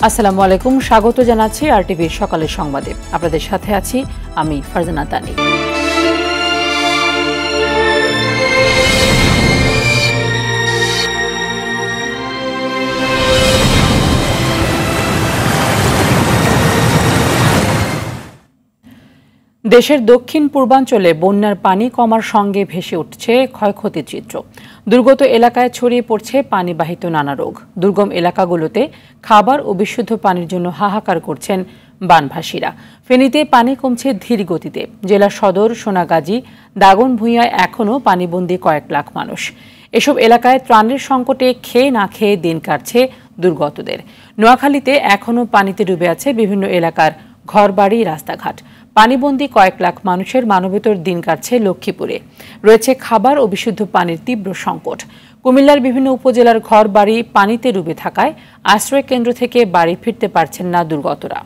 আসসালামু আলাইকুম, স্বাগত জানাচ্ছি আরটিভির সকালের সংবাদে। আপনাদের সাথে আছি আমি ফারজানা তানি। দেশের দক্ষিণ পূর্বাঞ্চলে বন্যার পানি কমার সঙ্গে ভেসে উঠছে ক্ষয়ক্ষতির চিত্র। দুর্গত এলাকায় ছড়িয়ে পড়ছে পানিবাহিত নানা রোগ। দুর্গম এলাকাগুলোতে খাবার ও বিশুদ্ধ পানির জন্য হাহাকার করছেন বানভাসীরা। ফেনীতে পানি কমছে ধীর গতিতে। জেলা সদর, সোনাগাজী, দাগনভূঞায় এখনও পানিবন্দী কয়েক লাখ মানুষ। এসব এলাকায় ত্রাণের সংকটে খেয়ে না খেয়ে দিন কাটছে দুর্গতদের। নোয়াখালীতে এখনও পানিতে ডুবে আছে বিভিন্ন এলাকার ঘরবাড়ি, রাস্তাঘাট। পানিবন্দী কয়েক লাখ মানুষের মানবেতর দিন কাটছে লক্ষ্মীপুরে। রয়েছে খাবার ও বিশুদ্ধ পানির তীব্র সংকট। কুমিল্লার বিভিন্ন উপজেলার ঘরবাড়ি পানিতে ডুবে থাকায় আশ্রয় কেন্দ্র থেকে বাড়ি ফিরতে পারছেন না দুর্গতরা।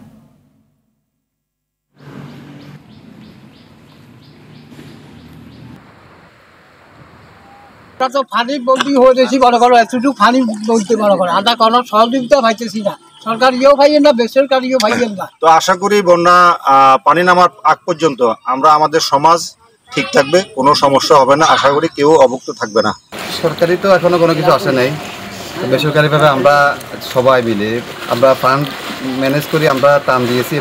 পানি বন্দি হয়েছি বড় করো, এতটুকু পানি বলতে বড় করো, আধা কোনো সহযোগিতা পাইতেছি না, সরকারিও ভাইয়েন না, বেসরকারিও ভাইয়েন না। তো আশা করি বন্যা পানি নামার আগ পর্যন্ত আমরা আমাদের সমাজ ঠিক থাকবে, কোনো সমস্যা হবে না। আশা করি কেউ অভুক্ত থাকবে না। সরকারি তো এখনো কোনো কিছু আসে নাই, বেসরকারিভাবে আমরা সবাই মিলে আমরা ফান্ড ম্যানেজ করি, আমরা টান দিয়েছি।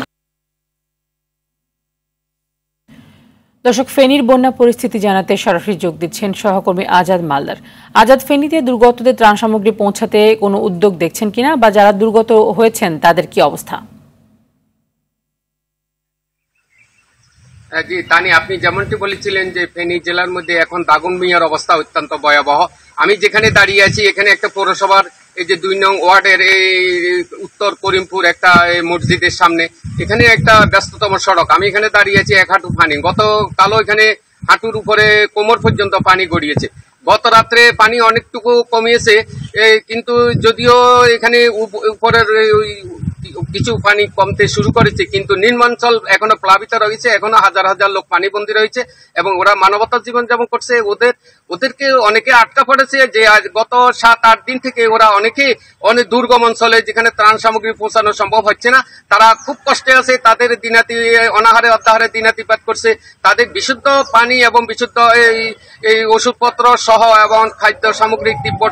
দর্শক, ফেনীর বন্যা পরিস্থিতি জানাতে সরাসরি যোগ দিচ্ছেন সহকর্মী আজাদ মালদার। আজাদ, ফেনীতে দুর্গতদের ত্রাণ সামগ্রী পৌঁছাতে কোনো উদ্যোগ দেখছেন কিনা, বা যারা দুর্গত হয়েছেন তাদের কি অবস্থা? জি তানি, আপনি যেমনটি বলেছিলেন যে ফেনী জেলার মধ্যে এখন দাগনভূঞার অবস্থা অত্যন্ত ভয়াবহ। আমি যেখানে দাঁড়িয়ে আছি এখানে একটা পৌরসভার এই যে 2 নং ওয়ার্ডের এই উত্তর করিমপুর একটা মসজিদের সামনে এখানে একটা ব্যস্ততম সড়ক। আমি এখানে দাঁড়িয়ে আছি, 1 হাঁটু পানি। গতকালও এখানে হাঁটুর উপরে কোমর পর্যন্ত পানি গড়িয়েছে। গত রাত্রে পানি অনেকটুকু কমিয়েছে, কিন্তু যদিও এখানে উপরের কিছু পানি কমতে শুরু করেছে, কিন্তু নিম্নাঞ্চল এখনো প্লাবিত রয়েছে। এখনো হাজার হাজার লোক পানিবন্দী রয়েছে এবং ওরা মানবতার জীবনযাপন করছে। ওদেরকে অনেকে আটকা পড়েছে যে গত 7-8 দিন থেকে ওরা অনেক দুর্গম অঞ্চলে যেখানে ত্রাণ সামগ্রী পৌঁছানো সম্ভব হচ্ছে না, তারা খুব কষ্টে আছে। তাদের দিনাতি অনাহারে অত্যাহারে দিনাতিপাত করছে। তাদের বিশুদ্ধ পানি এবং বিশুদ্ধ এই ওষুধপত্র সহ এবং খাদ্য সামগ্রিক তীব্র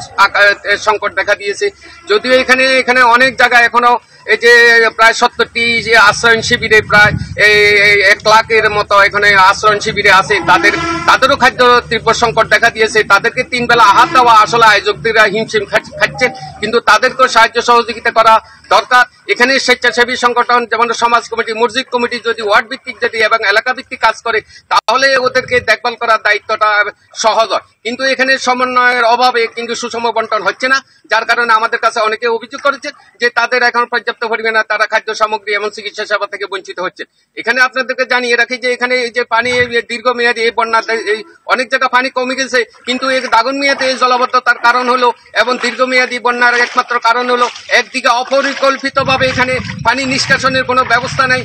সংকট দেখা দিয়েছে। যদিও এখানে অনেক জায়গায় এখনো এই যে প্রায় 70টি যে আশ্রয়ণ শিবিরে প্রায় 1 লাখের মতো এখানে আশ্রয়ণ শিবিরে আছে, তাদেরও খাদ্য তীব্র সংকট দেখা দিয়েছে। তাদেরকে 3 বেলা আহার দেওয়া আসলে আয়োজকরা হিমশিম খাচ্ছে, কিন্তু তাদেরকেও সাহায্য সহযোগিতা করা দরকার। এখানে স্বেচ্ছাসেবী সংগঠন যেমন সমাজ কমিটি, মসজিদ কমিটি যদি ওয়ার্ড ভিত্তিক এবং এলাকা ভিত্তিক কাজ করে তাহলে ওদেরকে দেখভাল করার দায়িত্বটা সহজ হয়। কিন্তু এখানে সমন্বয়ের অভাবে কিন্তু সুষম বন্টন হচ্ছে না, যার কারণে আমাদের কাছে অনেকে অভিযোগ করেছে যে তাদের এখন পর্যাপ্ত পরিমাণে তারা খাদ্য সামগ্রী এবং চিকিৎসা সেবা থেকে বঞ্চিত হচ্ছে। এখানে আপনাদেরকে জানিয়ে রাখি যে এখানে এই যে পানি দীর্ঘমেয়াদী এই বন্যা অনেক জায়গা পানি কমে গেছে, কিন্তু এই দাগনভূঞাতে এই জলাবদ্ধতার কারণ হলো এবং দীর্ঘমেয়াদী বন্যার একমাত্র কারণ হলো একদিকে অপরিকল্পিতভাবে এখানে পানি নিষ্কাশনের কোনো ব্যবস্থা নেই,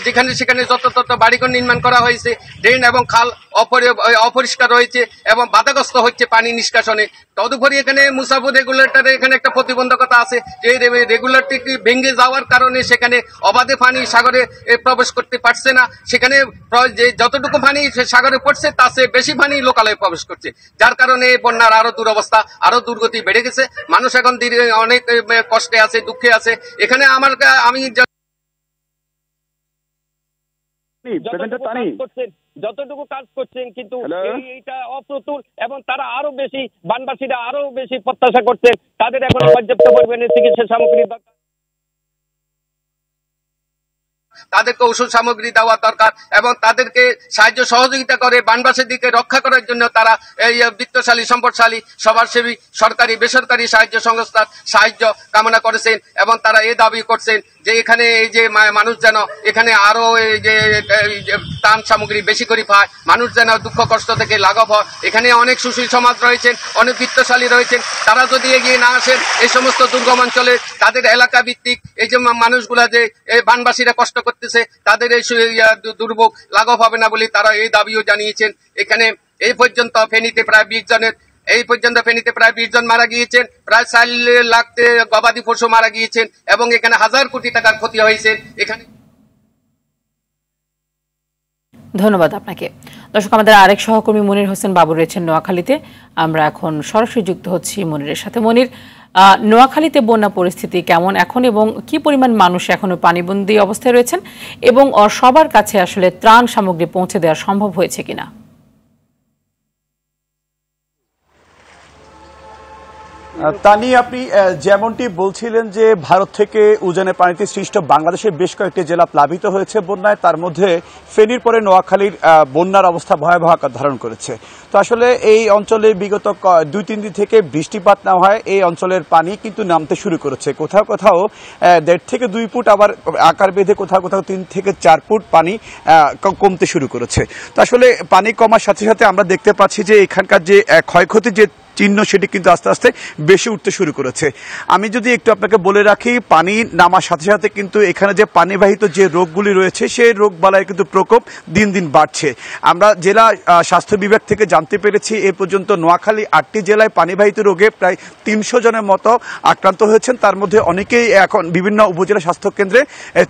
যেখানে সেখানে যত বাড়িঘর নির্মাণ করা হয়েছে, ড্রেন এবং খাল অপরিষ্কার রয়েছে এবং বাধাগ্রস্ত হচ্ছে পানি নিষ্কাশনে। তদুপরি এখানে মুসাফির রেগুলেটরে এখানে একটা প্রতিবন্ধকতা আছে, যে রেগুলেটরটি ভেঙে যাওয়ার কারণে সেখানে অবাধে পানি সাগরে প্রবেশ করতে পারছে না। সেখানে যে যতটুকু পানি সাগরে পড়ছে তার চেয়ে বেশি পানি লোকালয়ে প্রবেশ করছে, যার কারণে বন্যার আরো দুরবস্থা, আরো দুর্গতি বেড়ে গেছে। মানুষ এখন অনেক কষ্টে আছে, দুঃখে আছে। এখানে আমি যতটুকু কাজ করছেন কিন্তু এইটা অপ্রতুল এবং তারা আরো বেশি, বানবাসীরা আরো বেশি প্রত্যাশা করছেন তাদের এখন পর্যাপ্ত পরিমাণে চিকিৎসা সামগ্রী দরকার, তাদেরকে ওষুধ সামগ্রী দেওয়া দরকার এবং তাদেরকে সাহায্য সহযোগিতা করে বানবাসীর দিকে রক্ষা করার জন্য তারা এই বিত্তশালী, সম্পদশালী, সমাজসেবী, সরকারি বেসরকারি সাহায্য সংস্থার সাহায্য কামনা করেছেন এবং তারা এই দাবি করছেন যে এখানে এই যে মানুষ যেন এখানে আরো এই যে ত্রাণ সামগ্রী বেশি করে পায়, মানুষ যেন দুঃখ কষ্ট থেকে লাঘব হয়। এখানে অনেক সুশীল সমাজ রয়েছেন, অনেক বিত্তশালী রয়েছেন, তারা যদি এগিয়ে না আসেন এই সমস্ত দুর্গম অঞ্চলে তাদের এলাকা ভিত্তিক এই যে মানুষগুলা যে বানবাসীরা কষ্ট করতেছে তাদের এই দুর্ভোগ লাঘব হবে না বলে তারা এই দাবিও জানিয়েছেন। এখানে এই পর্যন্ত ফেনীতে প্রায় 20 জনের এই পর্যন্ত ফেনীতে প্রায় 20 জন মারা গিয়েছেন, প্রায় 4 লাখ গবাদি পশু মারা গিয়েছেন এবং এখানে হাজার কোটি টাকার ক্ষতি হয়েছে। এখানে ধন্যবাদ আপনাকে। দর্শক, আমাদের আরেক সহকর্মী মনির হোসেন বাবু রয়েছেন নোয়াখালীতে। আমরা এখন সরাসরি যুক্ত হচ্ছি মনিরের সাথে। মনির, নোয়াখালীতে বন্যা পরিস্থিতি কেমন এখন এবং কি পরিমাণ মানুষ এখনো পানিবন্দী অবস্থায় রয়েছেন এবং সবার কাছে আসলে ত্রাণ সামগ্রী পৌঁছে দেওয়া সম্ভব হয়েছে কিনা? তা নিয়ে আপনি যেমনটি বলছিলেন যে ভারত থেকে উজানে পানিতে সৃষ্ট বাংলাদেশের বেশ কয়েকটি জেলা প্লাবিত হয়েছে বন্যায়, তার মধ্যে ফেনীর পরে নোয়াখালীর বন্যার অবস্থা ভয়াবহ আকার ধারণ করেছে। তো আসলে এই অঞ্চলে বিগত 2-3 দিন থেকে বৃষ্টিপাত না হয় এই অঞ্চলের পানি কিন্তু নামতে শুরু করেছে। কোথাও কোথাও 1.5 থেকে 2 ফুট, আবার আকার বেঁধে কোথাও কোথাও 3 থেকে 4 ফুট পানি কমতে শুরু করেছে। তো আসলে পানি কমার সাথে সাথে আমরা দেখতে পাচ্ছি যে এখানকার যে ক্ষয়ক্ষতির যে চিহ্ন সেটি কিন্তু আস্তে আস্তে বেশি উঠতে শুরু করেছে। আমি যদি একটু আপনাকে বলে রাখি, পানি নামার সাথে সাথে কিন্তু এখানে যে পানিবাহিত যে রোগগুলি রয়েছে সেই রোগবালাইয়ের কিন্তু প্রকোপ দিন দিন বাড়ছে। আমরা জেলা স্বাস্থ্য বিভাগ থেকে জানতে পেরেছি এ পর্যন্ত নোয়াখালী 8টি জেলায় পানিবাহিত রোগে প্রায় 300 জনের মতো আক্রান্ত হয়েছেন। তার মধ্যে অনেকেই এখন বিভিন্ন উপজেলা স্বাস্থ্য কেন্দ্রে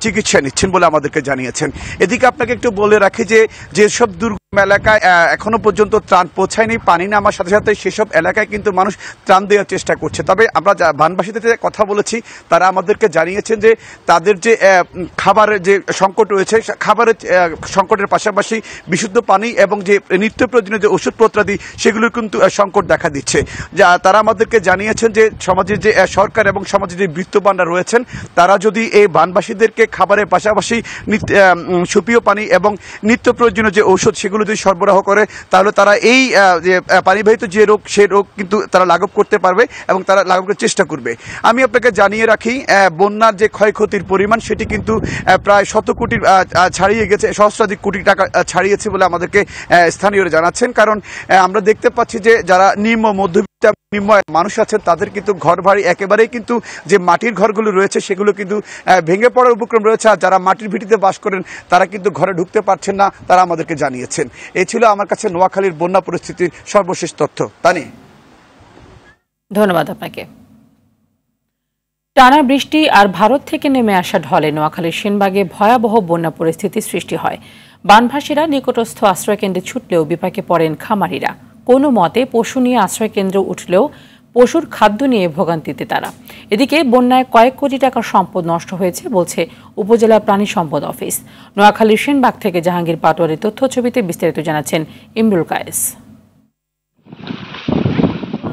চিকিৎসা নিচ্ছেন বলে আমাদেরকে জানিয়েছেন। এদিকে আপনাকে একটু বলে রাখি যে যেসব দুর্গম এলাকায় এখনো পর্যন্ত ত্রাণ পৌঁছায়নি, পানি নামার সাথে সাথে সেসব এলাকায় কিন্তু মানুষ ত্রাণ দেওয়ার চেষ্টা করছে। তবে আমরা বানবাসীদের সাথে কথা বলেছি, তারা আমাদেরকে জানিয়েছেন যে তাদের যে খাবারের যে সংকট রয়েছে, খাবারের সংকটের পাশাপাশি বিশুদ্ধ পানি এবং যে নিত্য প্রয়োজনীয় যে ওষুধপত্রাদি সেগুলোর কিন্তু সংকট দেখা দিচ্ছে। যা তারা আমাদেরকে জানিয়েছেন যে সমাজের যে সরকার এবং সমাজের যে বিত্তবানরা রয়েছেন তারা যদি এই বানবাসীদেরকে খাবারের পাশাপাশি সুপেয় পানি এবং নিত্য প্রয়োজনীয় যে ঔষধ সেগুলো যদি সরবরাহ করে তাহলে তারা এই যে পানিবাহিত যে রোগ সেই রোগ কিন্তু তারা লাঘব করতে পারবে এবং তারা লাঘব করার চেষ্টা করবে। আমি আপনাকে জানিয়ে রাখি, বন্যার যে ক্ষয়ক্ষতির পরিমাণ সেটি কিন্তু প্রায় 100 কোটি ছাড়িয়ে গেছে, সহস্রাধিক কোটি টাকা ছাড়িয়েছে বলে আমাদেরকে স্থানীয়রা জানাচ্ছেন। কারণ আমরা দেখতে পাচ্ছি যে যারা নিম্ন মধ্যবিত্ত মানুষ আছেন তাদের কিন্তু ঘর বাড়ি একেবারেই কিন্তু যে মাটির ঘরগুলো রয়েছে সেগুলো কিন্তু ভেঙে পড়ার উপক্রম রয়েছে। আর যারা মাটির ভিটিতে বাস করেন তারা কিন্তু ঘরে ঢুকতে পারছেন না, তারা আমাদেরকে জানিয়েছেন। এই ছিল আমার কাছে নোয়াখালীর বন্যা পরিস্থিতির সর্বশেষ তথ্য। তানি, ধন্যবাদ আপনাকে। টানা বৃষ্টি আর ভারত থেকে নেমে আসা ঢলে নোয়াখালীর সেনবাগে ভয়াবহ বন্যা পরিস্থিতি সৃষ্টি হয়। বানভাসীরা নিকটস্থ আশ্রয়কেন্দ্রে ছুটলেও বিপাকে পড়েন খামারিরা। কোনো মতে পশু নিয়ে আশ্রয়কেন্দ্র উঠলেও পশুর খাদ্য নিয়ে ভোগান্তিতে তারা। এদিকে বন্যায় কয়েক কোটি টাকার সম্পদ নষ্ট হয়েছে বলছে উপজেলা প্রাণী সম্পদ অফিস। নোয়াখালীর সেনবাগ থেকে জাহাঙ্গীর পাটোয়ারির তথ্য ছবিতে বিস্তারিত জানাচ্ছেন ইমরুল কায়েস।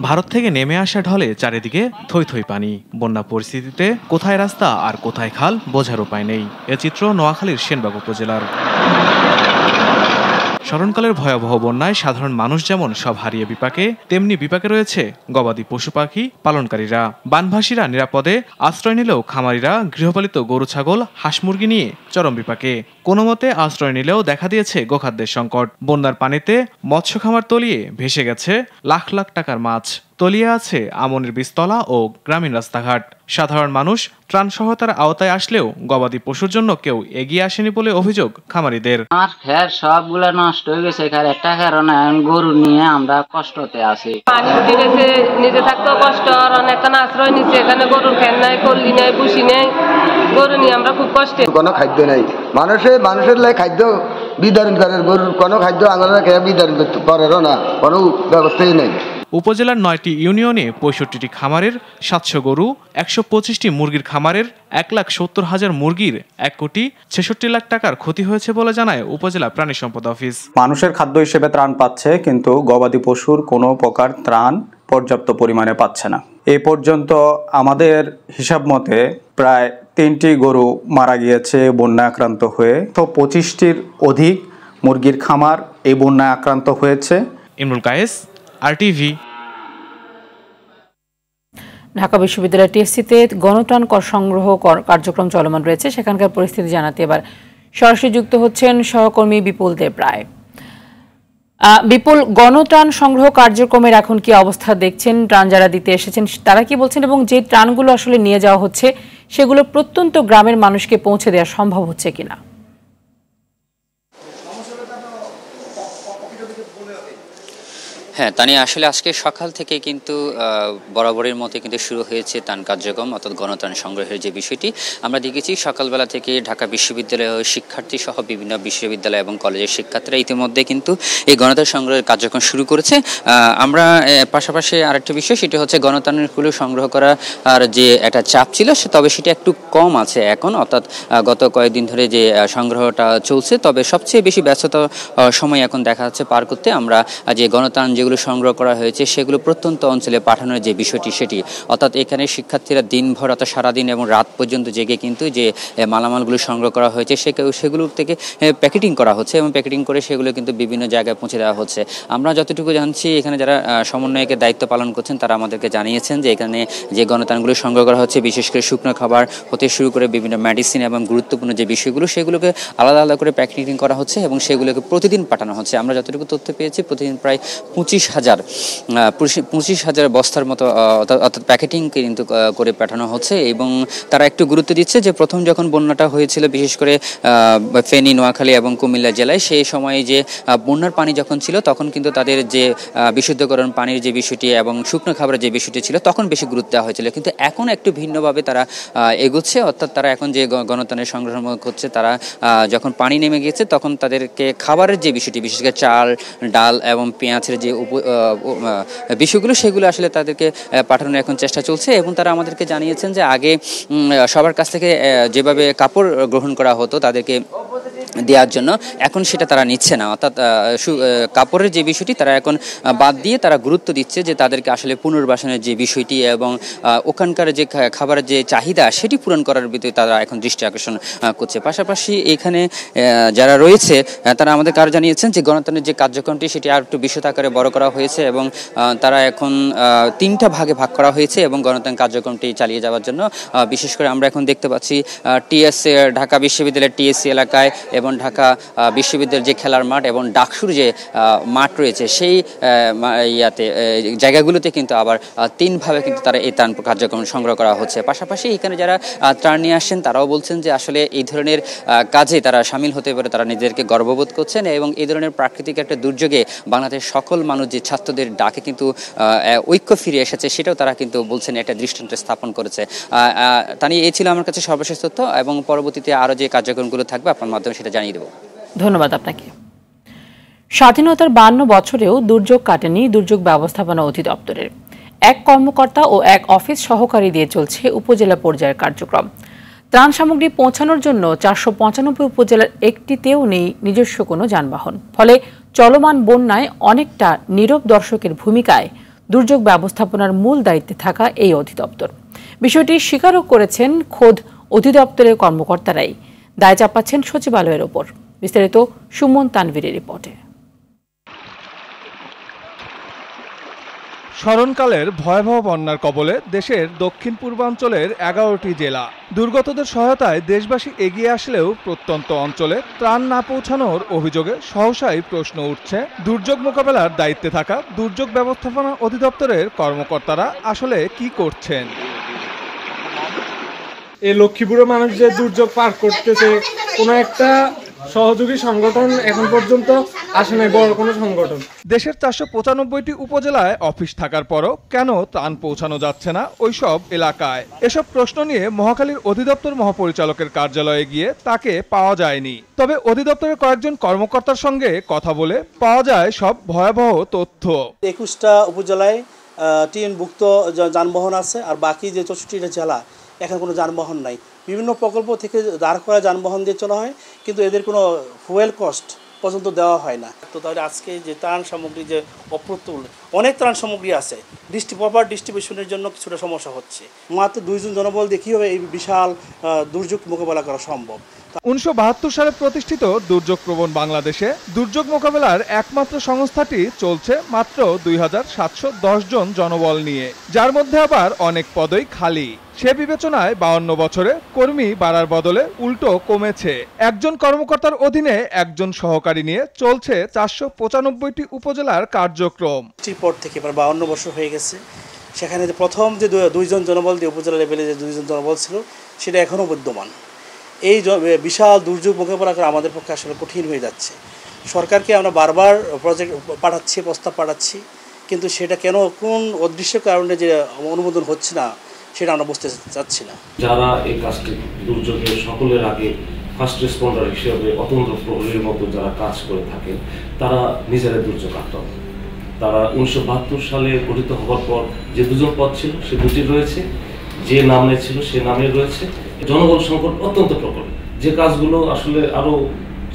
ভারত থেকে নেমে আসা ঢলে চারিদিকে থই থই পানি। বন্যা পরিস্থিতিতে কোথায় রাস্তা আর কোথায় খাল বোঝার উপায় নেই। এ চিত্র নোয়াখালীর সেনবাগ উপজেলার। স্মরণকালের ভয়াবহ বন্যায় সাধারণ মানুষ যেমন সব হারিয়ে বিপাকে, তেমনি বিপাকে রয়েছে গবাদি পশু পাখি পালনকারীরা। বানভাসীরা নিরাপদে আশ্রয় নিলেও খামারিরা গৃহপালিত গরু ছাগল হাঁস মুরগি নিয়ে চরম বিপাকে। কোনো মতে আশ্রয় নিলেও দেখা দিয়েছে গোখাদ্যের সংকট। বন্যার পানিতে মৎস্য খামার তলিয়ে ভেসে গেছে লাখ লাখ টাকার মাছ। তলিয়ে আছে আমনের বীজতলা ও গ্রামীণ রাস্তাঘাট। সাধারণ মানুষ ত্রাণ সহায়তার আওতায় আসলেও গবাদি পশুর জন্য কেউ এগিয়ে আসেনি বলে অভিযোগ খামারিদের। আমার খের সবগুলা নষ্ট হয়ে গেছে, একটা কারণে গরু নিয়ে আমরা কষ্টতে আছি। পানি উঠে গেছে, নিজে থাকতেও কষ্ট, আর অনেকখানে আশ্রয় নিচ্ছে। এখানে গরুর খের নাই, পল্লি নেই, বুসি নেই, গরু নিয়ে আমরা খুব কষ্টে। কোনো খাদ্য নাই, মানুষের লাই খাদ্য বিতরণ করে, গরুর কোনো খাদ্য আলাদা বিতরণ করেও না, কোনো ব্যবস্থাই নেই। উপজেলার 9টি ইউনিয়নে 65টি খামারের 700 গরু, 125টি মুরগির খামারের 1,70,000 মুরগির 1,66,00,000 টাকার ক্ষতি হয়েছে বলে জানায় উপজেলা প্রাণী সম্পদ অফিস। মানুষের খাদ্য হিসেবে ত্রাণ পাচ্ছে, কিন্তু গবাদি পশুর কোনো প্রকার ত্রাণ পর্যাপ্ত পরিমাণে পাচ্ছে না। এ পর্যন্ত আমাদের হিসাব মতে প্রায় 3টি গরু মারা গিয়েছে বন্যায় আক্রান্ত হয়ে। তো 25টির অধিক মুরগির খামার এই বন্যায় আক্রান্ত হয়েছে। ইমরুল কায়েস, RTV। ঢাকা বিশ্ববিদ্যালয় টিএসসিতে গণত্রাণ কর সংগ্রহ কার্যক্রম চলমান রয়েছে। সেখানকার পরিস্থিতি জানাতে এবার সরাসরি যুক্ত হচ্ছেন সহকর্মী বিপুল দেব রায়। বিপুল, গণত্রাণ সংগ্রহ কার্যক্রমের এখন কি অবস্থা দেখছেন? ত্রাণ যারা দিতে এসেছেন তারা কি বলছেন এবং যে ত্রাণগুলো আসলে নিয়ে যাওয়া হচ্ছে সেগুলো প্রত্যন্ত গ্রামের মানুষকে পৌঁছে দেওয়া সম্ভব হচ্ছে কিনা? হ্যাঁ, তা নিয়ে আসলে আজকে সকাল থেকে কিন্তু বরাবরের মতো কিন্তু শুরু হয়েছে ত্রাণ কার্যক্রম, অর্থাৎ গণত্রাণ সংগ্রহের যে বিষয়টি আমরা দেখেছি সকালবেলা থেকে ঢাকা বিশ্ববিদ্যালয় শিক্ষার্থী সহ বিভিন্ন বিশ্ববিদ্যালয় এবং কলেজের শিক্ষার্থীরা ইতিমধ্যে কিন্তু এই গণত্রাণ সংগ্রহের কার্যক্রম শুরু করেছে। আমরা পাশাপাশি আরেকটা বিষয়, সেটা হচ্ছে গণত্রাণগুলো সংগ্রহ করার যে একটা চাপ ছিল তবে সেটা একটু কম আছে এখন, অর্থাৎ গত কয়েকদিন ধরে যে সংগ্রহটা চলছে, তবে সবচেয়ে বেশি ব্যস্ততা সময় এখন দেখা যাচ্ছে পার করতে আমরা যে গণত্রাণ যেগুলো সংগ্রহ করা হয়েছে সেগুলো প্রত্যন্ত অঞ্চলে পাঠানোর যে বিষয়টি সেটি, অর্থাৎ এখানে শিক্ষার্থীরা দিনভর অর্থাৎ সারাদিন এবং রাত পর্যন্ত জেগে কিন্তু যে মালামালগুলো সংগ্রহ করা হয়েছে সেগুলো থেকে প্যাকেটিং করা হচ্ছে এবং প্যাকেটিং করে সেগুলো কিন্তু বিভিন্ন জায়গায় পৌঁছে দেওয়া হচ্ছে। আমরা যতটুকু জানছি এখানে যারা সমন্বয়কের দায়িত্ব পালন করছেন তারা আমাদেরকে জানিয়েছেন যে এখানে যে গণত্রাণগুলো সংগ্রহ করা হচ্ছে বিশেষ করে শুকনো খাবার হতে শুরু করে বিভিন্ন মেডিসিন এবং গুরুত্বপূর্ণ যে বিষয়গুলো সেগুলোকে আলাদা আলাদা করে প্যাকেটিং করা হচ্ছে এবং সেগুলোকে প্রতিদিন পাঠানো হচ্ছে। আমরা যতটুকু তথ্য পেয়েছি প্রতিদিন প্রায় 25,000 বস্তার মতো অর্থাৎ প্যাকেটিং কিন্তু করে পাঠানো হচ্ছে এবং তারা একটু গুরুত্ব দিচ্ছে যে প্রথম যখন বন্যাটা হয়েছিল বিশেষ করে ফেনী, নোয়াখালী এবং কুমিল্লা জেলায়, সেই সময়ে যে বন্যার পানি যখন ছিল তখন কিন্তু তাদের যে বিশুদ্ধকরণ পানির যে বিষয়টি এবং শুকনো খাবারের যে বিষয়টি ছিল তখন বেশি গুরুত্ব দেওয়া হয়েছিল, কিন্তু এখন একটু ভিন্নভাবে তারা এগোচ্ছে। অর্থাৎ তারা এখন যে গণত্রাণের সংগ্রহ হচ্ছে, তারা যখন পানি নেমে গিয়েছে তখন তাদেরকে খাবারের যে বিষয়টি বিশেষ করে চাল, ডাল এবং পেঁয়াজের যে বিষয়গুলো সেগুলো আসলে তাদেরকে পাঠানোর এখন চেষ্টা চলছে এবং তারা আমাদেরকে জানিয়েছেন যে আগে সবার কাছ থেকে যেভাবে কাপড় গ্রহণ করা হতো তাদেরকে দেওয়ার জন্য, এখন সেটা তারা নিচ্ছে না। অর্থাৎ কাপড়ের যে বিষয়টি তারা এখন বাদ দিয়ে তারা গুরুত্ব দিচ্ছে যে তাদেরকে আসলে পুনর্বাসনের যে বিষয়টি এবং ওখানকার যে খাবারের যে চাহিদা সেটি পূরণ করার ভিতরে তারা এখন দৃষ্টি আকর্ষণ করছে। পাশাপাশি এখানে যারা রয়েছে তারা আমাদের কারো জানিয়েছেন যে গণত্রাণের যে কার্যক্রমটি সেটি আর একটু বিশদ আকারে বড় করা হয়েছে এবং তারা এখন 3টা ভাগে ভাগ করা হয়েছে এবং গণত্রাণ কার্যক্রমটি চালিয়ে যাওয়ার জন্য বিশেষ করে আমরা এখন দেখতে পাচ্ছি টিএসসি, ঢাকা বিশ্ববিদ্যালয়ের টিএসসি এলাকায় এবং ঢাকা বিশ্ববিদ্যালয়ের যে খেলার মাঠ এবং ডাকসুর যে মাঠ রয়েছে সেই জায়গাগুলোতে কিন্তু আবার 3ভাবে কিন্তু তারা এই ত্রাণ কার্যক্রম সংগ্রহ করা হচ্ছে। পাশাপাশি এখানে যারা ত্রাণ নিয়ে আসছেন তারাও বলছেন যে আসলে এই ধরনের কাজে তারা সামিল হতে পারে, তারা নিজেদেরকে গর্ববোধ করছেন এবং এই ধরনের প্রাকৃতিক একটা দুর্যোগে বাংলাদেশের সকল মানুষ যে ছাত্রদের ডাকে কিন্তু ঐক্য ফিরে এসেছে সেটাও তারা কিন্তু বলছেন একটা দৃষ্টান্ত স্থাপন করেছে। তা নিয়ে এই ছিল আমার কাছে সর্বশেষ তথ্য এবং পরবর্তীতে আরও যে কার্যক্রমগুলো থাকবে আপনার মাধ্যমে সেটা জানিয়ে দেব। ধন্যবাদ আপনাকে। স্বাধীনতার 52 বছরেও দুর্যোগ কাটেনি দুর্যোগ ব্যবস্থাপনা অধিদপ্তরের। এক কর্মকর্তা ও এক অফিস সহকারী দিয়ে চলছে উপজেলা পর্যায়ের কার্যক্রম। ত্রাণ সামগ্রী পৌঁছানোর জন্য 495 উপজেলার একটিতেও নেই নিজস্ব কোনো যানবাহন। ফলে চলমান বন্যায় অনেকটা নীরব দর্শকের ভূমিকায় দুর্যোগ ব্যবস্থাপনার মূল দায়িত্বে থাকা এই অধিদপ্তর। বিষয়টি স্বীকারও করেছেন খোদ অধিদপ্তরের কর্মকর্তারাই। দায় চাপাচ্ছেন সচিবালয়ের ওপর। বিস্তারিত সুমন তানভীরের রিপোর্টে। স্মরণকালের ভয়াবহ বন্যার কবলে দেশের দক্ষিণ পূর্বাঞ্চলের 11টি জেলা। দুর্গতদের সহায়তায় দেশবাসী এগিয়ে আসলেও প্রত্যন্ত অঞ্চলে ত্রাণ না পৌঁছানোর অভিযোগে সহসাই প্রশ্ন উঠছে দুর্যোগ মোকাবেলার দায়িত্বে থাকা দুর্যোগ ব্যবস্থাপনা অধিদপ্তরের কর্মকর্তারা আসলে কি করছেন। এই লক্ষ্মীপুরের মানুষ যে দুর্যোগ পার করতেছে, কোনো একটা সহযোগী সংগঠন এখন পর্যন্ত আসে নাই, বড় কোনো সংগঠন। দেশের 495টি উপজেলায় অফিস থাকার পরও কেন ত্রাণ পৌঁছানো যাচ্ছে না ওইসব এলাকায়? এসব প্রশ্ন নিয়ে মহাখালীর অধিদপ্তর মহাপরিচালকের কার্যালয়ে গিয়ে তাকে পাওয়া যায়নি। তবে অধিদপ্তরের কয়েকজন কর্মকর্তার সঙ্গে কথা বলে পাওয়া যায় সব ভয়াবহ তথ্য। 21টা উপজেলায় টিএনভুক্ত যানবাহন আছে, আর বাকি যে 64টা জেলা এখানে কোনো যানবাহন নাই। বিভিন্ন প্রকল্প থেকে দাঁড় করা যানবাহন দিয়ে চলা হয়, কিন্তু এদের কোনো ফুয়েল কস্ট পর্যন্ত দেওয়া হয় না। তো তাহলে আজকে যে ত্রাণ সামগ্রী যে অপ্রতুল অনেক ত্রাণ সামগ্রী আছে, প্রপার ডিস্ট্রিবিউশনের জন্য কিছুটা সমস্যা হচ্ছে। মাত্র 2 জন জনবল দিয়ে কীভাবে এই বিশাল দুর্যোগ মোকাবেলা করা সম্ভব? 1972 সালে প্রতিষ্ঠিত দুর্যোগ প্রবণ বাংলাদেশে দুর্যোগ মোকাবেলার একমাত্র সংস্থাটি চলছে মাত্র 2710 জন জনবল নিয়ে, যার মধ্যে আবার অনেক পদই খালি। সে বিবেচনায় 52 বছরে কর্মী বাড়ার বদলে উল্টো কমেছে। একজন কর্মকর্তার অধীনে একজন সহকারী নিয়ে চলছে 495টি উপজেলার কার্যক্রম। পর থেকে প্রায় 52 বছর হয়ে গেছে। সেখানে যে প্রথম যে 2 জন জনবল দিয়ে উপজেলা লেভেলে যে 2 জন জনবল ছিল সেটা এখনও বিদ্যমান। এই বিশাল দুর্যোগ মোকাবেলা করা আমাদের পক্ষে আসলে কঠিন হয়ে যাচ্ছে। সরকারকে আমরা বারবার প্রজেক্ট পাঠাচ্ছি, প্রস্তাব পাঠাচ্ছি, কিন্তু সেটা কেন কোন অদৃশ্য কারণে যে অনুমোদন হচ্ছে না সেটা আমরা বুঝতে চাচ্ছি না। যারা এই কাজটি দুর্যোগের সকলের আগে ফার্স্ট রেসপন্ডার হিসেবে অতন্ত্র প্রহরীর মতো যারা কাজ করে থাকেন তারা নিজেরা দুর্যোগ আক্রান্ত। তারা 1972 সালে গঠিত হওয়ার পর যে দুজন পদ ছিল সে দুটি রয়েছে, যে নামে ছিল সে নামে রয়েছে। জনবল সংকট অত্যন্ত প্রকট, যে কাজগুলো আসলে আরও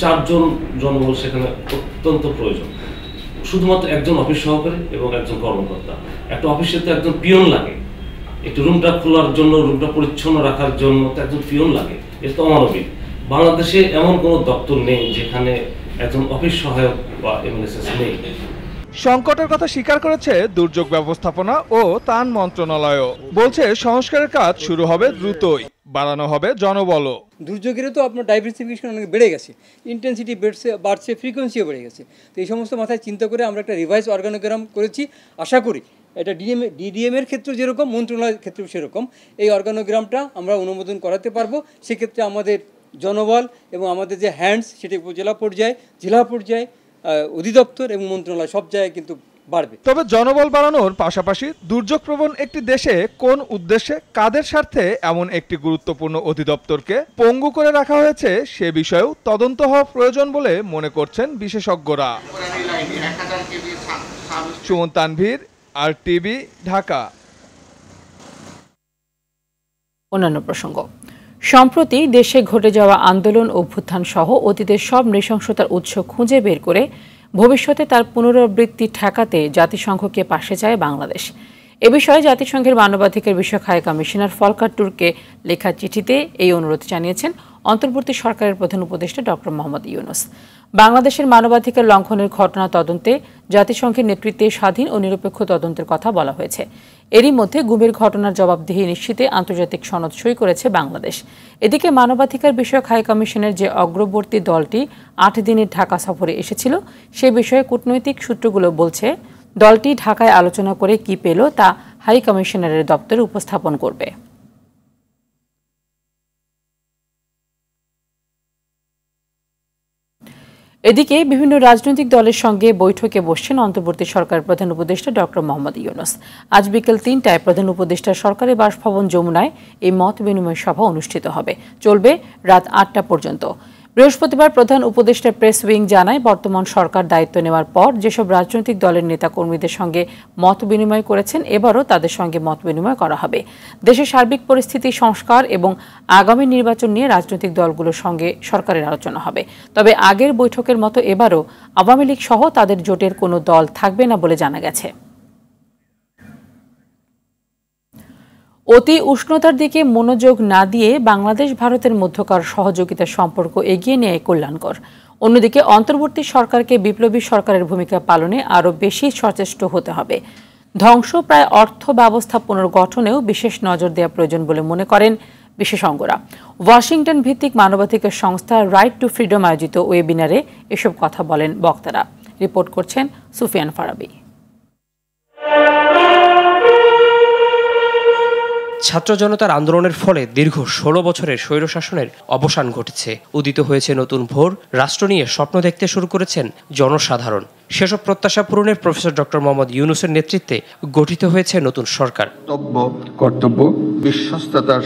4 জন জনবল সেখানে অত্যন্ত প্রয়োজন। শুধুমাত্র একজন অফিস সহকারী এবং একজন কর্মকর্তা। একটা অফিসে তো একজন পিয়ন লাগে, একটু রুমটা খোলার জন্য, রুমটা পরিচ্ছন্ন রাখার জন্য তো একজন পিয়ন লাগে। এটা তো অমানবিক। বাংলাদেশে এমন কোনো দপ্তর নেই যেখানে একজন অফিস সহায়ক বা এমএনএসএস নেই। সংকটের কথা স্বীকার করেছে দুর্যোগ ব্যবস্থাপনা ও ত্রাণ মন্ত্রণালয়ও। বলছে সংস্কারের কাজ শুরু হবে দ্রুতই, বাড়ানো হবে জনবলও। দুর্যোগেরও তো আপনার ডাইভার্সিফিকেশন অনেক বেড়ে গেছে, ইন্টেন্সিটি বাড়ছে, ফ্রিকোয়েন্সিও বেড়ে গেছে। তো এই সমস্ত মাথায় চিন্তা করে আমরা একটা রিভাইজ অর্গানোগ্রাম করেছি। আশা করি এটা ডিডিএমের ক্ষেত্রে যেরকম, মন্ত্রণালয়ের ক্ষেত্রেও সেরকম এই অর্গানোগ্রামটা আমরা অনুমোদন করাতে পারবো। সেক্ষেত্রে আমাদের জনবল এবং আমাদের যে হ্যান্ডস সেটা উপজেলা পর্যায়ে, জেলা পর্যায়ে, অধিদপ্তর এবং মন্ত্রণালয় সব জায়গায় কিন্তু বাড়বে। তবে জনবল বাড়ানোর পাশাপাশি দুর্যোগপ্রবণ একটি দেশে কোন উদ্দেশ্যে, কাদের স্বার্থে এমন একটি গুরুত্বপূর্ণ অধিদপ্তরকে পঙ্গু করে রাখা হয়েছে সে বিষয়েও তদন্ত হওয়া প্রয়োজন বলে মনে করছেন বিশেষজ্ঞরা। সুমন তানভীর, RTV, ঢাকা। অন্যান্য প্রসঙ্গ, সম্প্রতি দেশে ঘটে যাওয়া আন্দোলন, অভ্যুত্থান সহ অতীতের সব নৃশংসতার উৎস খুঁজে বের করে ভবিষ্যতে তার পুনরাবৃত্তি ঠেকাতে জাতিসংঘকে পাশে চায় বাংলাদেশ। এ বিষয়ে জাতিসংঘের মানবাধিকার বিষয়ক হাই কমিশনার ফলকার টুরকে লেখা চিঠিতে এই অনুরোধ জানিয়েছেন অন্তর্বর্তী সরকারের প্রধান উপদেষ্টা ডক্টর মোহাম্মদ ইউনূস। বাংলাদেশের মানবাধিকার লঙ্ঘনের ঘটনা তদন্তে জাতিসংঘের নেতৃত্বে স্বাধীন ও নিরপেক্ষ তদন্তের কথা বলা হয়েছে। এরই মধ্যে গুমের ঘটনার জবাবদিহি নিশ্চিতে আন্তর্জাতিক সনদ সই করেছে বাংলাদেশ। এদিকে মানবাধিকার বিষয়ক হাই কমিশনের যে অগ্রবর্তী দলটি 8 দিনের ঢাকা সফরে এসেছিল সে বিষয়ে কূটনৈতিক সূত্রগুলো বলছে দলটি ঢাকায় আলোচনা করে কি পেল তা হাই কমিশনারের দপ্তরে উপস্থাপন করবে। এদিকে বিভিন্ন রাজনৈতিক দলের সঙ্গে বৈঠকে বসছেন অন্তর্বর্তী সরকার প্রধান উপদেষ্টা ডক্টর মোহাম্মদ ইউনূস। আজ বিকেল 3টায় প্রধান উপদেষ্টার সরকারি বাসভবন যমুনায় এই মত বিনিময় সভা অনুষ্ঠিত হবে, চলবে রাত 8টা পর্যন্ত। বৃহস্পতিবার প্রধান উপদেষ্টা প্রেস উইং জানায়, বর্তমান সরকার দায়িত্ব নেওয়ার পর যেসব রাজনৈতিক দলের নেতাকর্মীদের সঙ্গে মত বিনিময় করেছেন এবারও তাদের সঙ্গে মত বিনিময় করা হবে। দেশের সার্বিক পরিস্থিতি, সংস্কার এবং আগামী নির্বাচন নিয়ে রাজনৈতিক দলগুলোর সঙ্গে সরকারের আলোচনা হবে। তবে আগের বৈঠকের মতো এবারও আওয়ামী লীগ সহ তাদের জোটের কোনো দল থাকবে না বলে জানা গেছে। অতি উষ্ণতার দিকে মনোযোগ না দিয়ে বাংলাদেশ ভারতের মধ্যকার সহযোগিতার সম্পর্ক এগিয়ে নেয় কল্যাণকর। অন্যদিকে অন্তর্বর্তী সরকারকে বিপ্লবী সরকারের ভূমিকা পালনে আরও বেশি সচেষ্ট হতে হবে। ধ্বংসপ্রায় অর্থ ব্যবস্থা পুনর্গঠনেও বিশেষ নজর দেওয়া প্রয়োজন বলে মনে করেন বিশেষজ্ঞরা। ওয়াশিংটন ভিত্তিক মানবাধিকার সংস্থা রাইট টু ফ্রিডম আয়োজিত ওয়েবিনারে এসব কথা বলেন বক্তারা। রিপোর্ট করছেন সুফিয়ান ফারাবি। ছাত্র জনতার আন্দোলনের ফলে দীর্ঘ 16 বছরের স্বৈরশাসনের অবসান ঘটেছে। উদিত হয়েছে নতুন ভোর, রাষ্ট্র নিয়ে স্বপ্ন দেখতে শুরু করেছেন জনসাধারণ। সেসব প্রত্যাশা পূরণে প্রফেসর ডক্টর মোহাম্মদ ইউনূসের নেতৃত্বে গঠিত হয়েছে নতুন সরকার। কর্তব্য বিশ্বস্ততার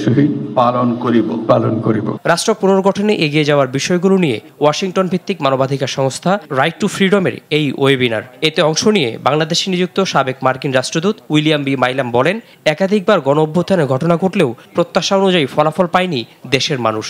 সহিত পালন করিব। রাষ্ট্র পুনর্গঠনে এগিয়ে যাওয়ার বিষয়গুলো নিয়ে ওয়াশিংটন ভিত্তিক মানবাধিকার সংস্থা রাইট টু ফ্রিডমের এই ওয়েবিনার। এতে অংশ নিয়ে বাংলাদেশে নিযুক্ত সাবেক মার্কিন রাষ্ট্রদূত উইলিয়াম বি মাইলাম বলেন, একাধিকবার গণঅভ্যুত্থানের ঘটনা ঘটলেও প্রত্যাশা অনুযায়ী ফলাফল পায়নি দেশের মানুষ।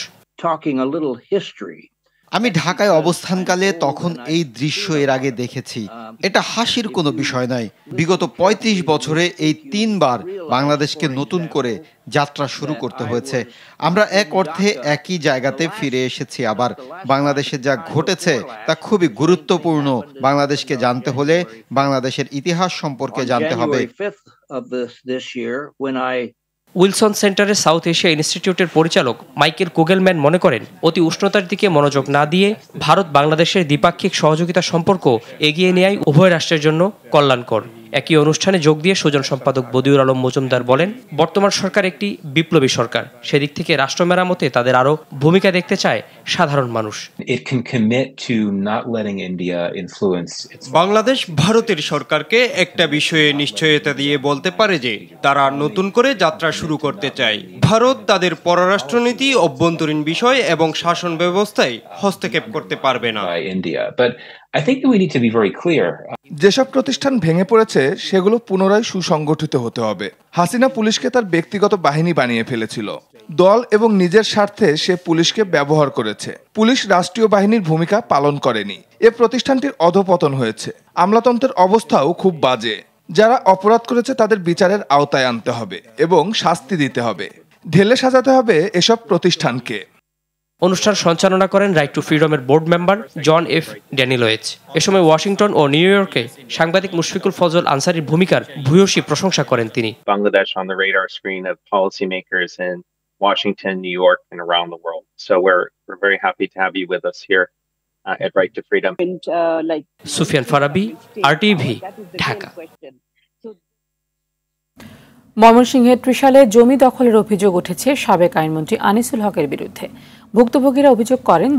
আমি ঢাকায় অবস্থানকালে তখন এই দৃশ্য এর আগে দেখেছি। এটা হাসির কোনো বিষয় নয়। বিগত 35 বছরে এই 3 বার বাংলাদেশকে নতুন করে যাত্রা শুরু করতে হয়েছে। আমরা এক অর্থে একই জায়গাতে ফিরে এসেছি। আবার বাংলাদেশে যা ঘটেছে তা খুবই গুরুত্বপূর্ণ। বাংলাদেশকে জানতে হলে বাংলাদেশের ইতিহাস সম্পর্কে জানতে হবে। উইলসন সেন্টারের সাউথ এশিয়া ইনস্টিটিউটের পরিচালক মাইকেল কুগেলম্যান মনে করেন, অতি উষ্ণতার দিকে মনোযোগ না দিয়ে ভারত বাংলাদেশের দ্বিপাক্ষিক সহযোগিতা সম্পর্ক এগিয়ে নেয়াই উভয় রাষ্ট্রের জন্য কল্যাণকর। একই অনুষ্ঠানে যোগ দিয়ে সুজন সম্পাদক বদিউল আলম মজুমদার বলেন, বর্তমান সরকার একটি বিপ্লবী সরকার। সেদিক থেকে রাষ্ট্র মেরামতে তাদের আরও ভূমিকা দেখতে চায় সাধারণ মানুষ। বাংলাদেশ ভারতের সরকারকে একটা বিষয়ে নিশ্চয়তা দিয়ে বলতে পারে যে তারা নতুন করে যাত্রা শুরু করতে চায়। ভারত তাদের পররাষ্ট্রনীতি, অভ্যন্তরীণ বিষয় এবং শাসন ব্যবস্থায় হস্তক্ষেপ করতে পারবে না। যেসব প্রতিষ্ঠান ভেঙে পড়েছে সেগুলো পুনরায় সুসংগঠিত হতে হবে। হাসিনা পুলিশকে তার ব্যক্তিগত বাহিনী বানিয়ে ফেলেছিল। দল এবং নিজের স্বার্থে সে পুলিশকে ব্যবহার করেছে। পুলিশ রাষ্ট্রীয় বাহিনীর ভূমিকা পালন করেনি। এ প্রতিষ্ঠানটির অধঃপতন হয়েছে। আমলাতন্ত্রের অবস্থাও খুব বাজে। যারা অপরাধ করেছে তাদের বিচারের আওতায় আনতে হবে এবং শাস্তি দিতে হবে। ঢেলে সাজাতে হবে এসব প্রতিষ্ঠানকে। অনুষ্ঠান সঞ্চালনা করেন রাইট টু ফ্রিডমের বোর্ড মেম্বার জন এফ ড্যানিলোয়েজ। এ সময় ওয়াশিংটন ও নিউ ইয়র্কে সাংবাদিক মুশফিকুল ফজল আনসারীর ভূমিকার ভূয়সী প্রশংসা করেন তিনি। Bangladesh on the radar screen of policymakers in Washington, New York, and around the world. So we're very happy to have you with us here at Right to Freedom. Sufian Farabi, RTV, Dhaka. ময়মনসিংহের ত্রিশালে জমি দখলের অভিযোগ উঠেছে সাবেক আইনমন্ত্রী আনিসুল হকের বিরুদ্ধে। ভুক্তভোগীরা অভিযোগ করেন,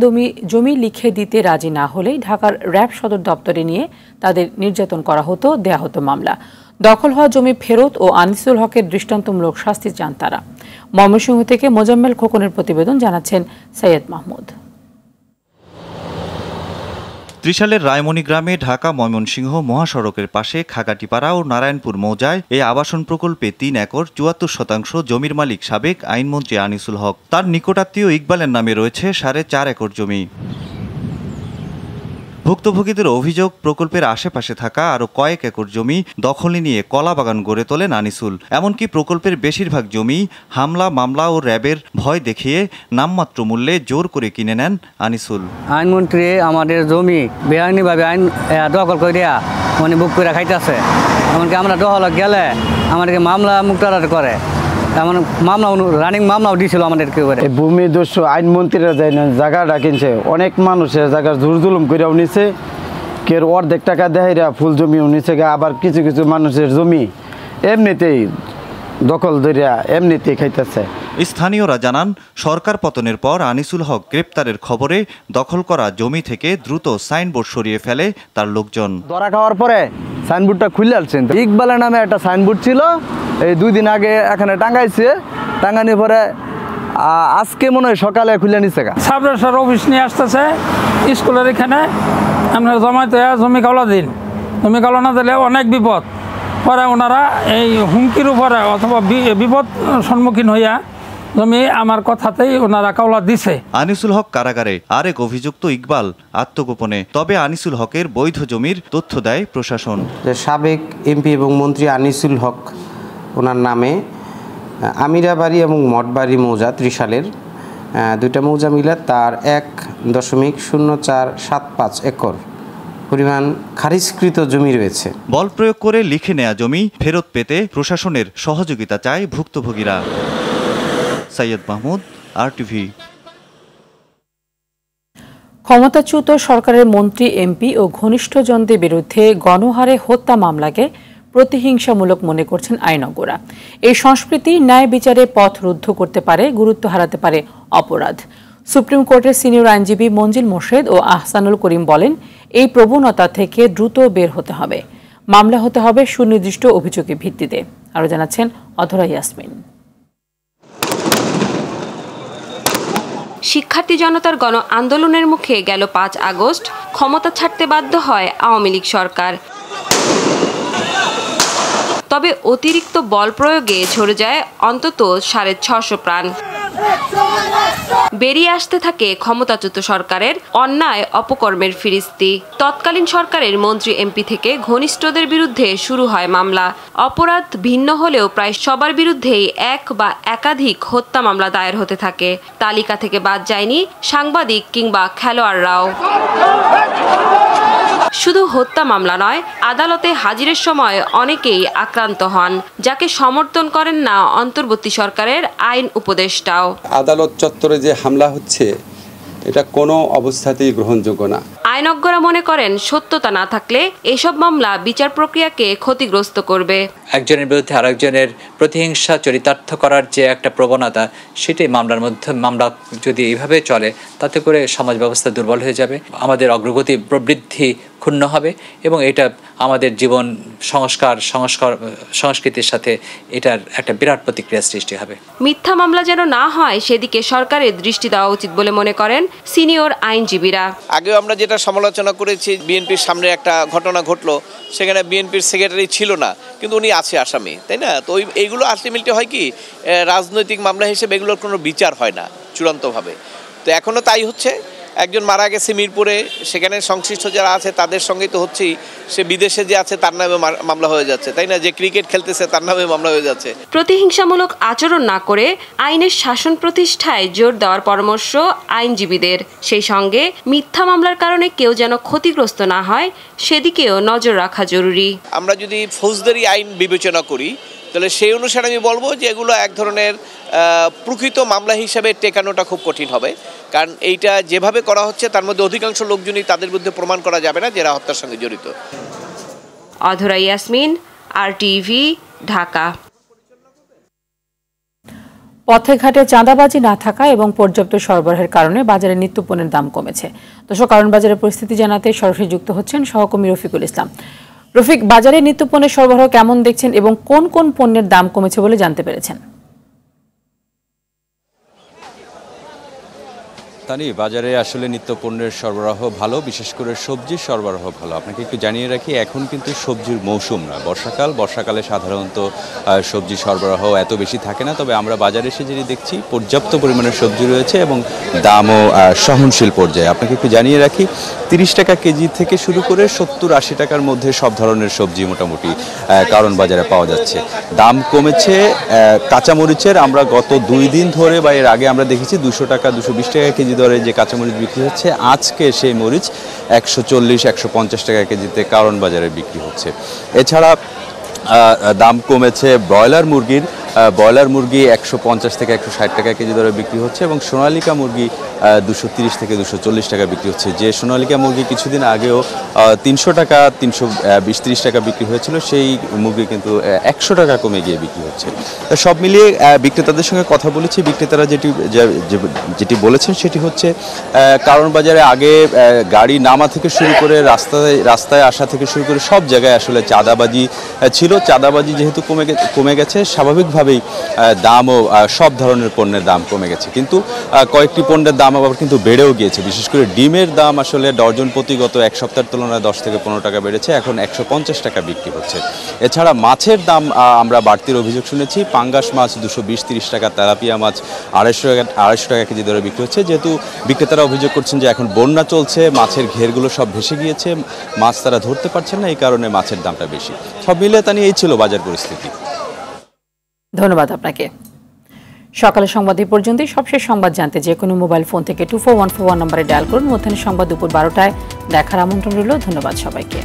জমি লিখে দিতে রাজি না হলেই ঢাকার র্যাব সদর দপ্তরে নিয়ে তাদের নির্যাতন করা হতো, দেয়া হতো মামলা। দখল হওয়া জমি ফেরত ও আনিসুল হকের দৃষ্টান্তমূলক শাস্তি চান তারা। ময়মনসিংহ থেকে মোজাম্মেল খোকনের প্রতিবেদন, জানাচ্ছেন সৈয়দ মাহমুদ। ত্রিশালের রায়মণি গ্রামে ঢাকা ময়মনসিংহ মহাসড়কের পাশে খাগাটিপাড়া ও নারায়ণপুর মৌজায় এই আবাসন প্রকল্পে 3 একর 74% জমির মালিক সাবেক আইনমন্ত্রী আনিসুল হক। তার নিকটাত্মীয় ইকবালের নামে রয়েছে 4.5 একর জমি। ভুক্তভোগীদের অভিযোগ, প্রকল্পের আশেপাশে থাকা আরও কয়েক একর জমি দখলে নিয়ে কলা বাগান গড়ে তোলেন আনিসুল। এমনকি প্রকল্পের বেশিরভাগ জমি হামলা, মামলা ও র্যাবের ভয় দেখিয়ে নামমাত্র মূল্যে জোর করে কিনে নেন আনিসুল। আইনমন্ত্রী আমাদের জমি বেআইনিভাবে আইন দখল করিয়া মানে বুক করে খাইতেছে। এমনকি আমরা দখল গেলে আমাদেরকে মামলা মুক্তার করে, এমন মামলা রানিং মামলাও দিয়েছিল আমাদেরকে। ভূমি দস্যু আইনমন্ত্রীরা যায় না, জায়গাটা কিনছে, অনেক মানুষের জায়গা জুলুম করেও নিছে, কেউ অর্ধেক টাকা দেয় ফুল জমিও নিছে, আবার কিছু কিছু মানুষের জমি এমনিতেই দখল ধরিয়া এমনিতেই খাইতেছে। স্থানীয়রা জানান, সরকার পতনের পর আনিসুল হক গ্রেপ্তারের খবরে দখল করা জমি থেকে দ্রুত সাইনবোর্ড সরিয়ে ফেলে তার লোকজন। ধরা খাওয়ার পরে সাইনবোর্ডটা খুলে আসছেন। ইকবালের নামে একটা সাইনবোর্ড ছিল, এই 2 দিন আগে এখানে টাঙ্গাইছে, টাঙ্গানোর পরে আজকে মনে হয় সকালে খুলে নিচ্ছে। সাবরেশন অফিস নিয়ে আসতেছে স্কুলের এখানে, আমরা জমাইতে জমি কাওলা দিন, জমি কাওলা না দিলে অনেক বিপদ। পরে ওনারা এই হুমকির উপরে অথবা বিপদ সম্মুখীন হইয়া জমি আমার কথাতেই ওনারা কাওলা দিছে। আনিসুল হক কারাগারে, আরেক অভিযুক্ত ইকবাল আত্মগোপনে। তবে আনিসুল হকের বৈধ জমির তথ্য দেয় প্রশাসন। সাবেক এমপি এবং মন্ত্রী আনিসুল হক, ওনার নামে আমিরাবাড়ি এবং মঠবাড়ি মৌজা ত্রিশালের 2টা মৌজা মিলে তার 1.0475 একর পরিমাণ খারিজকৃত জমি রয়েছে। বল প্রয়োগ করে লিখে নেয়া জমি ফেরত পেতে প্রশাসনের সহযোগিতা চায় ভুক্তভোগীরা। সৈয়দ মাহমুদ, RTV। ক্ষমতাচ্যুত সরকারের মন্ত্রী, এমপি ও ঘনিষ্ঠজনদের বিরুদ্ধে গণহারে হত্যা মামলাকে প্রতিহিংসামূলক মনে করছেন আইনজ্ঞরা। এই সংস্কৃতি ন্যায় বিচারে পথ রুদ্ধ করতে পারে, গুরুত্ব হারাতে পারে অপরাধ। সুপ্রিম কোর্টের সিনিয়র আইনজীবী মঞ্জিল মোর্শেদ ও আহসানুল করিম বলেন, এই প্রবণতা থেকে দ্রুত বের হতে হবে। মামলা হতে হবে সুনির্দিষ্ট অভিযোগের ভিত্তিতে। আরও জানাচ্ছেন অধরা ইয়াসমিন। শিক্ষার্থী জনতার গণ আন্দোলনের মুখে গেল 5 আগস্ট ক্ষমতা ছাড়তে বাধ্য হয় আওয়ামী লীগ সরকার। তবে অতিরিক্ত বল প্রয়োগে ঝরে যায় অন্তত 650 প্রাণ। বেরিয়ে আসতে থাকে ক্ষমতাচ্যুত সরকারের অন্যায় অপকর্মের ফিরিস্তি। তৎকালীন সরকারের মন্ত্রী, এমপি থেকে ঘনিষ্ঠদের বিরুদ্ধে শুরু হয় মামলা। অপরাধ ভিন্ন হলেও প্রায় সবার বিরুদ্ধেই এক বা একাধিক হত্যা মামলা দায়ের হতে থাকে। তালিকা থেকে বাদ যায়নি সাংবাদিক কিংবা খেলোয়াড়রাও। শুধু হত্যা মামলা নয়, আদালতে হাজিরের সময় অনেকেই আক্রান্ত হন, যাকে সমর্থন করেন না অন্তর্বর্তী সরকারের আইন উপদেষ্টাও। আদালত চত্বরে যে হামলা হচ্ছে, এটা কোনো অবস্থাতেই গ্রহণযোগ্য না। আইনজ্ঞরা বিশেষজ্ঞরা মনে করেন সত্যতা না থাকলে এসব মামলা বিচার প্রক্রিয়াকে ক্ষতিগ্রস্ত করবে। একজনের বিরুদ্ধে আরেকজনের প্রতিহিংসা চরিতার্থ করার যে একটা প্রবণতা, সেটাই মামলার মধ্যে মামলা যদি এইভাবে চলে তাতে করে সমাজ ব্যবস্থা দুর্বল হয়ে যাবে, আমাদের অগ্রগতি প্রবৃদ্ধি ক্ষুণ্ণ হবে এবং এটা আমাদের জীবন সংস্কৃতির সাথে এটার একটা বিরাট প্রতিক্রিয়া সৃষ্টি হবে। মিথ্যা মামলা যেন না হয় সেদিকে সরকারের দৃষ্টি দেওয়া উচিত বলে মনে করেন সিনিয়র আইনজীবীরা। আগেও আমরা যেটা সমালোচনা করেছি, বিএনপির সামনে একটা ঘটনা ঘটলো, সেখানে বিএনপির সেক্রেটারি ছিল না কিন্তু উনি আছে আসামি, তাই না? তো এইগুলো আলটিমেটলি হয় কি রাজনৈতিক মামলা হিসেবে এগুলোর কোনো বিচার হয় না চূড়ান্তভাবে। তো এখনও তাই হচ্ছে। একজন মারা গেছে মিরপুরে, সেখানে সংশ্লিষ্ট যারা আছে তাদের সঙ্গেই তো হচ্ছেই, সে বিদেশে যে আছে তার নামে মামলা হয়ে যাচ্ছে, তাই না? যে ক্রিকেট খেলতেছে তার নামে মামলা হয়ে যাচ্ছে। প্রতিহিংসামূলক আচরণ না করে আইনের শাসন প্রতিষ্ঠায় জোর দেওয়ার পরামর্শ আইনজীবীদের। সেই সঙ্গে মিথ্যা মামলার কারণে কেউ যেন ক্ষতিগ্রস্ত না হয় সেদিকেও নজর রাখা জরুরি। আমরা যদি ফৌজদারি আইন বিবেচনা করি তাহলে সেই অনুসারে আমি বলবো যে এগুলো এক ধরনের প্রকৃত মামলা হিসাবে টেকানোটা খুব কঠিন হবে, কারণ এইটা যেভাবে করা হচ্ছে তার মধ্যে অধিকাংশ লোকজনই তাদের বিরুদ্ধে প্রমাণ করা যাবে না যারা হত্যার সঙ্গে জড়িত। অধরা ইয়াসমিন, RTV, ঢাকা। পথে ঘাটে চাঁদাবাজি না থাকা এবং পর্যাপ্ত সরবরাহের কারণে বাজারে নিত্যপণ্যের দাম কমেছে। দর্শক, কারণ বাজারের পরিস্থিতি জানাতে সরাসরি যুক্ত হচ্ছেন সহকর্মী রফিকুল ইসলাম। রফিক, বাজারে নিত্যপণ্যের সরবরাহ কেমন দেখছেন এবং কোন কোন পণ্যের দাম কমেছে বলে জানতে পেরেছেন? তানি, বাজারে আসলে নিত্যপণ্যের সরবরাহ ভালো, বিশেষ করে সবজির সরবরাহ ভালো। আপনাকে একটু জানিয়ে রাখি, এখন কিন্তু সবজির মৌসুম না, বর্ষাকালে সাধারণত সবজি সরবরাহ এত বেশি থাকে না। তবে আমরা বাজারে এসে যেটি দেখছি, পর্যাপ্ত পরিমাণের সবজি রয়েছে এবং দামও সহনশীল পর্যায়ে। আপনাকে একটু জানিয়ে রাখি, 30 টাকা কেজি থেকে শুরু করে 70-80 টাকার মধ্যে সব ধরনের সবজি মোটামুটি কারণ বাজারে পাওয়া যাচ্ছে। দাম কমেছে কাঁচামরিচের। আমরা গত 2 দিন ধরে বা এর আগে আমরা দেখেছি 200 টাকা 220 টাকা কেজি দরে যে কাঁচামরিচ বিক্রি হচ্ছে, আজকে সেই মরিচ 140-150 টাকা কেজিতে কারণ বাজারে বিক্রি হচ্ছে। এছাড়া দাম কমেছে ব্রয়লার মুরগির। ব্রয়লার মুরগি 150 থেকে 160 টাকা কেজি দরে বিক্রি হচ্ছে এবং সোনালিকা মুরগি 230 থেকে 240 টাকা বিক্রি হচ্ছে। যে সোনালিকা মুরগি কিছুদিন আগেও 300 টাকা 320-30 টাকা বিক্রি হয়েছিল, সেই মুরগি কিন্তু 100 টাকা কমে গিয়ে বিক্রি হচ্ছে। সব মিলিয়ে বিক্রেতাদের সঙ্গে কথা বলেছি, বিক্রেতারা যেটি বলেছেন সেটি হচ্ছে, কারণ বাজারে আগে গাড়ি নামা থেকে শুরু করে রাস্তায় আসা থেকে শুরু করে সব জায়গায় আসলে চাঁদাবাজি ছিল। চাঁদাবাজি যেহেতু কমে গেছে, স্বাভাবিকভাবেই দামও সব ধরনের পণ্যের দাম কমে গেছে, কিন্তু কয়েকটি পণ্যের দাম আবার কিন্তু বেড়েও গিয়েছে। বিশেষ করে ডিমের দাম আসলে ডর্জন প্রতি গত এক সপ্তাহের তুলনায় 10 থেকে 15 টাকা বেড়েছে, এখন 150 টাকা বিক্রি হচ্ছে। এছাড়া মাছের দাম আমরা বাড়তির অভিযোগ শুনেছি। পাঙ্গাস মাছ 220-30 টাকা, তেলাপিয়া মাছ 250 টাকা কেজি দরে বিক্রি হচ্ছে। যেহেতু বিক্রেতারা অভিযোগ করছেন যে এখন বন্যা চলছে, মাছের ঘেরগুলো সব ভেসে গিয়েছে, মাছ তারা ধরতে পারছেন না, এই কারণে মাছের দামটা বেশি। সব মিলে তা নিয়ে এই ছিল বাজার পরিস্থিতি। ধন্যবাদ আপনাকে। সকালের সংবাদ এই পর্যন্তই। সবশেষ সংবাদ জানতে যে কোনো মোবাইল ফোন থেকে 24141 নম্বরে ডায়াল করুন। মধ্যাহ্নের সংবাদ দুপুর 12টায় দেখার আমন্ত্রণ রইল। ধন্যবাদ সবাইকে।